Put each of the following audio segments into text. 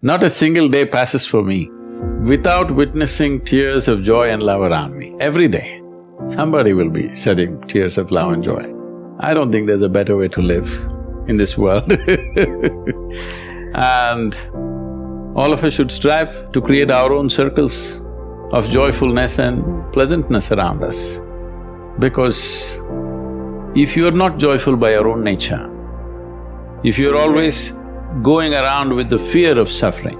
Not a single day passes for me without witnessing tears of joy and love around me. Every day, somebody will be shedding tears of love and joy. I don't think there's a better way to live in this world And all of us should strive to create our own circles of joyfulness and pleasantness around us. Because if you're not joyful by your own nature, if you're always going around with the fear of suffering,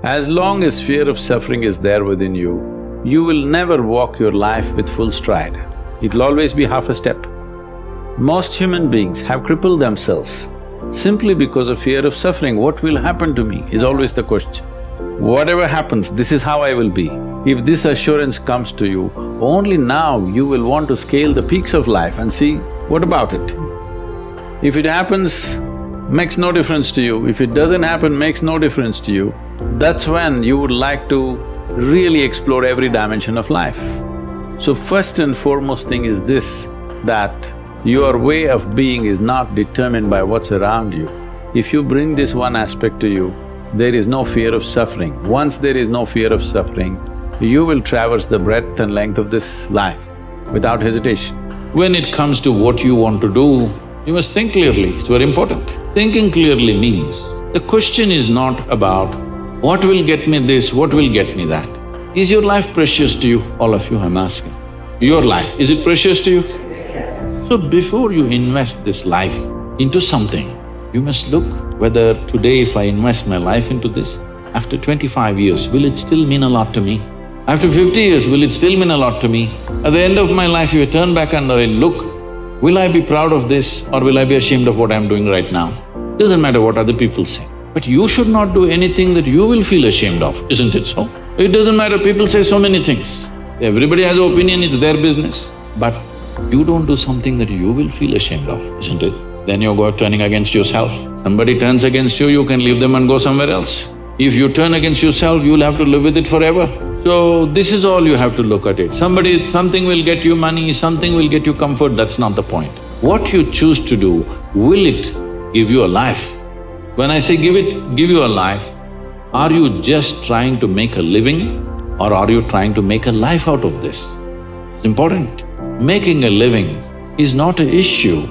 as long as fear of suffering is there within you, you will never walk your life with full stride. It'll always be half a step. Most human beings have crippled themselves simply because of fear of suffering. What will happen to me is always the question. Whatever happens, this is how I will be. If this assurance comes to you, only now you will want to scale the peaks of life and see, what about it? If it happens, makes no difference to you. If it doesn't happen, makes no difference to you. That's when you would like to really explore every dimension of life. So first and foremost thing is this, that your way of being is not determined by what's around you. If you bring this one aspect to you, there is no fear of suffering. Once there is no fear of suffering, you will traverse the breadth and length of this life without hesitation. When it comes to what you want to do, you must think clearly, it's very important. Thinking clearly means, the question is not about what will get me this, what will get me that. Is your life precious to you? All of you, I'm asking. Your life, is it precious to you? So before you invest this life into something, you must look whether today if I invest my life into this, after 25 years, will it still mean a lot to me? After 50 years, will it still mean a lot to me? At the end of my life, if I turn back and I look, will I be proud of this or will I be ashamed of what I'm doing right now? Doesn't matter what other people say. But you should not do anything that you will feel ashamed of, isn't it so? It doesn't matter, people say so many things. Everybody has an opinion, it's their business. But you don't do something that you will feel ashamed of, isn't it? Then you're turning against yourself. Somebody turns against you, you can leave them and go somewhere else. If you turn against yourself, you'll have to live with it forever. So this is all you have to look at it. Something will get you money, something will get you comfort, that's not the point. What you choose to do, will it give you a life? When I say give you a life, are you just trying to make a living or are you trying to make a life out of this? It's important. Making a living is not an issue.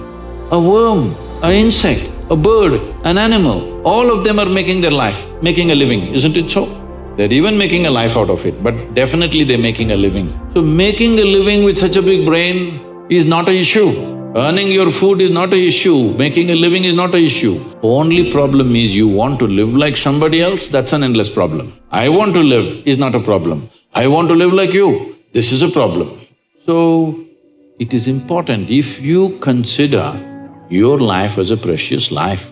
A worm, an insect, a bird, an animal, all of them are making their life, making a living, isn't it so? They're even making a life out of it, but definitely they're making a living. So making a living with such a big brain is not an issue. Earning your food is not an issue, making a living is not an issue. Only problem is you want to live like somebody else, that's an endless problem. I want to live is not a problem. I want to live like you, this is a problem. So, it is important, if you consider your life as a precious life,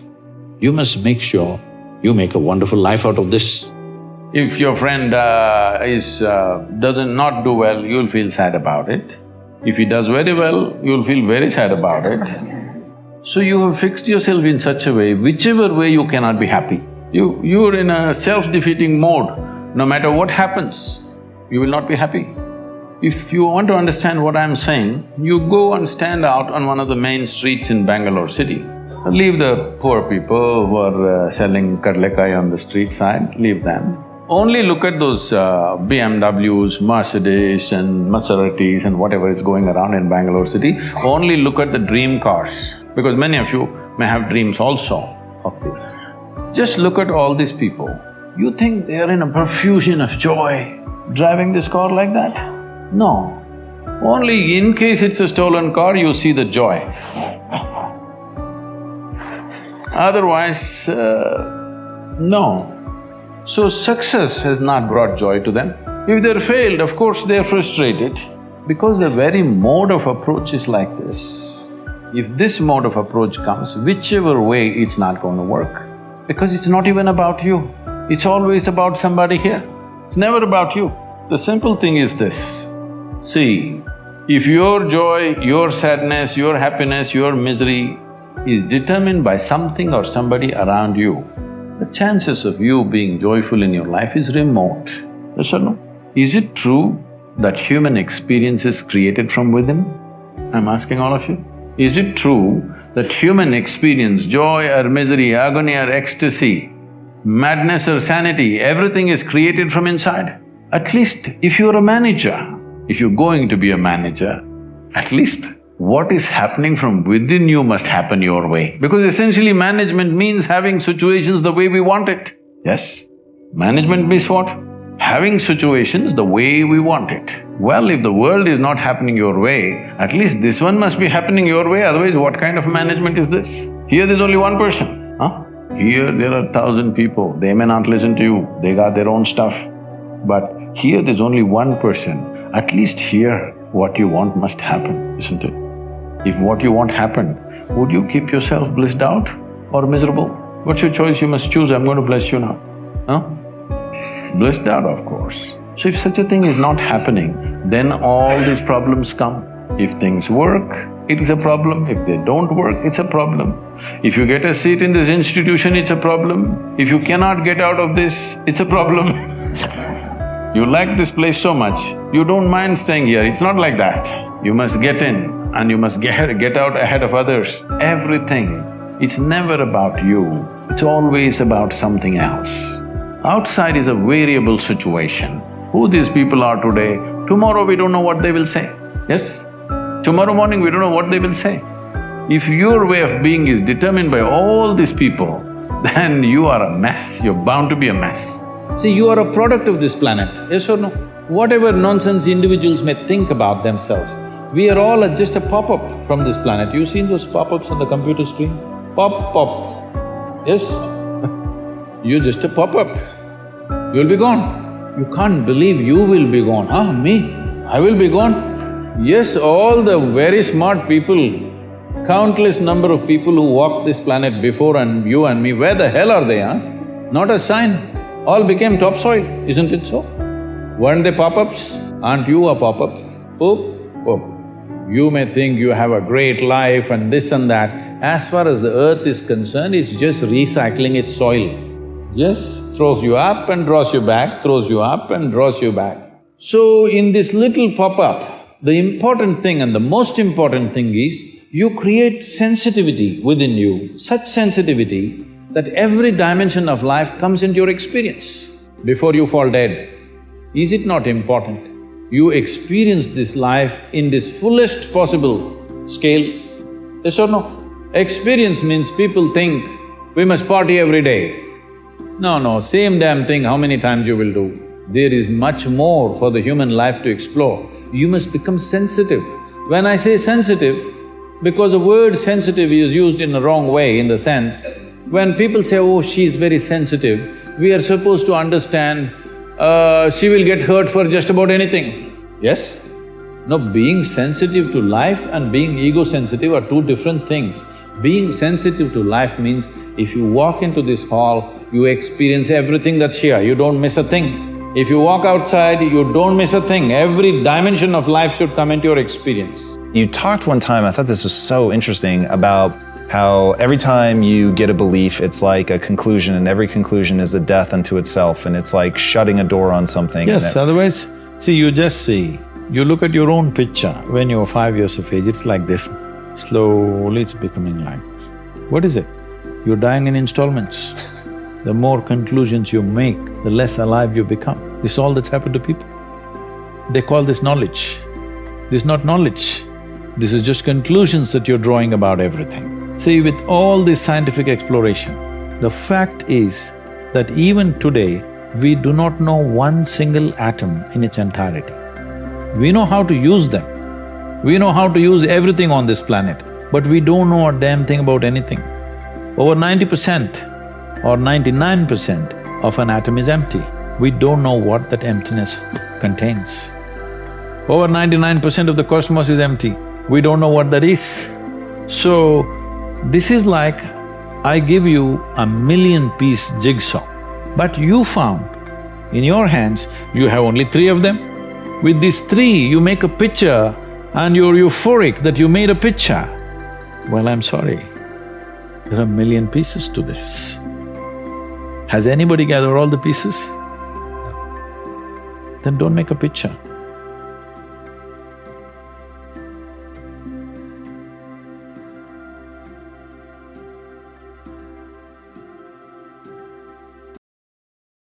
you must make sure you make a wonderful life out of this. If your friend does not do well, you'll feel sad about it. If he does very well, you'll feel very sad about it. So you have fixed yourself in such a way, whichever way you cannot be happy. You're in a self-defeating mode. No matter what happens, you will not be happy. If you want to understand what I'm saying, you go and stand out on one of the main streets in Bangalore city. Leave the poor people who are selling kadlekai on the street side, leave them. Only look at those BMWs, Mercedes and Maseratis and whatever is going around in Bangalore city. Only look at the dream cars, because many of you may have dreams also of this. Just look at all these people. You think they are in a profusion of joy driving this car like that? No. Only in case it's a stolen car, you see the joy. Otherwise, no. So success has not brought joy to them. If they're failed, of course they're frustrated, because the very mode of approach is like this. If this mode of approach comes, whichever way, it's not going to work. Because it's not even about you, it's always about somebody here. It's never about you. The simple thing is this, see, if your joy, your sadness, your happiness, your misery is determined by something or somebody around you, the chances of you being joyful in your life is remote, yes or no? Is it true that human experience is created from within? I'm asking all of you. Is it true that human experience, joy or misery, agony or ecstasy, madness or sanity, everything is created from inside. At least if you're a manager, if you're going to be a manager, at least what is happening from within you must happen your way. Because essentially management means having situations the way we want it. Yes? Management means what? Having situations the way we want it. Well, if the world is not happening your way, at least this one must be happening your way, otherwise what kind of management is this? Here there's only one person, huh? Here there are 1,000 people, they may not listen to you, they got their own stuff. But here there's only one person, at least here what you want must happen, isn't it? If what you want happened, would you keep yourself blissed out or miserable? What's your choice? You must choose, I'm going to bless you now, huh? Blissed out, of course. So if such a thing is not happening, then all these problems come. If things work, it is a problem. If they don't work, it's a problem. If you get a seat in this institution, it's a problem. If you cannot get out of this, it's a problem. You like this place so much, you don't mind staying here, it's not like that. You must get in and you must get out ahead of others. Everything, it's never about you, it's always about something else. Outside is a variable situation. Who these people are today, tomorrow we don't know what they will say, yes? Tomorrow morning we don't know what they will say. If your way of being is determined by all these people, then you are a mess, you're bound to be a mess. See, you are a product of this planet, yes or no? Whatever nonsense individuals may think about themselves, we are all just a pop-up from this planet. You've seen those pop-ups on the computer screen? Pop, pop, yes? You're just a pop-up, you'll be gone. You can't believe you will be gone, huh? Me? I will be gone? Yes, all the very smart people, countless number of people who walked this planet before and you and me, where the hell are they, huh? Not a sign. All became topsoil, isn't it so? Weren't they pop-ups? Aren't you a pop-up? Poop, poop. You may think you have a great life and this and that. As far as the earth is concerned, it's just recycling its soil. Yes, throws you up and draws you back, throws you up and draws you back. So in this little pop-up, the important thing and the most important thing is, you create sensitivity within you, such sensitivity that every dimension of life comes into your experience before you fall dead. Is it not important? You experience this life in this fullest possible scale, yes or no? Experience means people think, we must party every day. No, same damn thing how many times you will do. There is much more for the human life to explore. You must become sensitive. When I say sensitive, because the word sensitive is used in a wrong way in the sense, when people say, oh, she's very sensitive, we are supposed to understand, she will get hurt for just about anything. Yes? No, being sensitive to life and being ego-sensitive are two different things. Being sensitive to life means if you walk into this hall, you experience everything that's here, you don't miss a thing. If you walk outside, you don't miss a thing. Every dimension of life should come into your experience. You talked one time, I thought this was so interesting, about how every time you get a belief, it's like a conclusion, and every conclusion is a death unto itself, and it's like shutting a door on something. Yes, otherwise, see, you just see, you look at your own picture when you're 5 years of age, it's like this. Slowly it's becoming like this. What is it? You're dying in installments. The more conclusions you make, the less alive you become. This is all that's happened to people. They call this knowledge. This is not knowledge. This is just conclusions that you're drawing about everything. See, with all this scientific exploration, the fact is that even today, we do not know one single atom in its entirety. We know how to use them. We know how to use everything on this planet, but we don't know a damn thing about anything. Over 90% or 99% of an atom is empty. We don't know what that emptiness contains. Over 99% of the cosmos is empty. We don't know what that is. So, this is like, I give you a 1,000,000-piece jigsaw, but you found, in your hands, you have only 3 of them. With these 3, you make a picture and you're euphoric that you made a picture. Well, I'm sorry, there are 1,000,000 pieces to this. Has anybody gathered all the pieces? Then don't make a picture.